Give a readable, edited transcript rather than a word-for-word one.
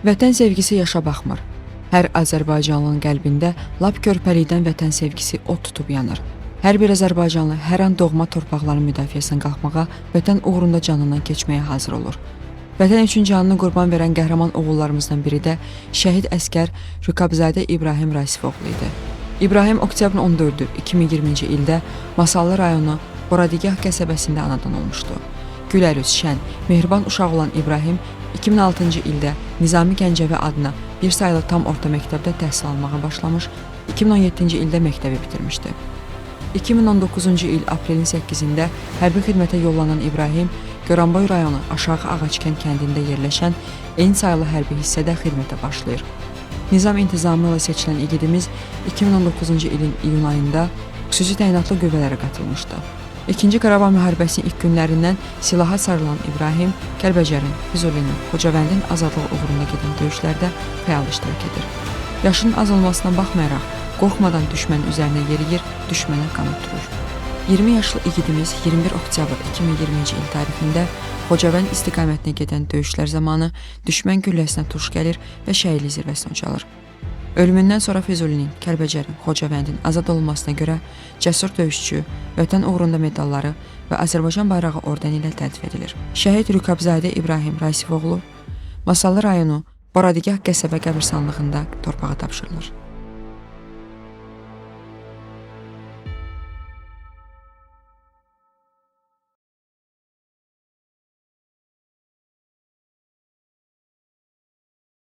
Vətən sevgisi yaşa baxmır. Hər Azərbaycanlının qəlbində lap körpəlikdən vətən sevgisi od tutub yanır. Hər bir Azərbaycanlı hər an doğma torpaqların müdafiəsinə qalxmağa, vətən uğrunda canından keçməyə hazır olur. Vətən üçün canını qurban verən qəhrəman oğullarımızdan biri də şəhid əsgər Rükabzadə İbrahim Rasifoğlu idi. İbrahim oktyabrın 14-ü 2020-ci ildə Masallı rayonu Boradigah qəsəbəsində anadan olmuşdu. Gülərüz, şən, mehriban uşaq olan İbrahim 2006-cı ildə Nizami Gəncəvi adına bir saylı tam orta məktəbdə təhsil almağa başlamış, 2017-ci ildə məktəbi bitirmişdi. 2019-cu il aprelin 8-də hərbi xidmətə yollanan İbrahim, Goranboy rayonu Aşağı Ağaçkən kəndində yerləşən eyni saylı hərbi hissədə xidmətə başlayır. Nizam intizamı ilə seçilən igidimiz 2019-cu ilin iyun ayında xüsusi təyinatlı qüvvələrə qatılmışdı. İkinci Qarabağ müharibəsinin ilk günlərindən silaha sarılan İbrahim, Kəlbəcərin, Füzulinin, Xocavəndin azadlığı uğrunda gedən döyüşlərdə fəal iştirak edir. Yaşının az olmasına baxmayaraq, qorxmadan düşmən üzərinə yeriyir, düşmənə qan ötürür. 20 yaşlı igidimiz 21 oktyabr 2020-ci il tarixində Xocavənd istiqamətinə gedən döyüşlər zamanı düşmən gülləsinə tuş gəlir və şəhidlik zirvəsinə ucalır. Ölümündən sonra Füzulinin, Kəlbəcərin, Xocavəndin azad olunmasına görə cəsur döyüşçü, vətən uğrunda medalları və Azərbaycan bayrağı ordeni ilə təltif edilir. Şəhid Rükabzadə İbrahim Rasifoğlu Masallı rayonu Boradigah qəsəbə qəbirstanlığında torpağa tapşırılır.